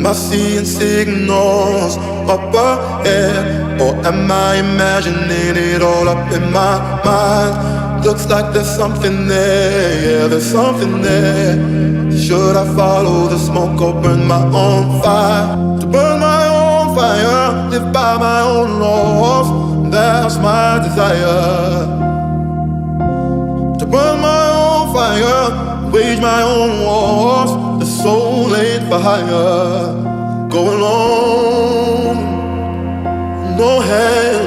Am I seeing signals up ahead, or am I imagining it all up in my mind? Looks like there's something there, yeah, there's something there. Should I follow the smoke or burn my own fire? To burn my own fire, live by my own laws, that's my desire. To burn my own fire, wage my own wars, the soul ain't for hire. Go alone, no hands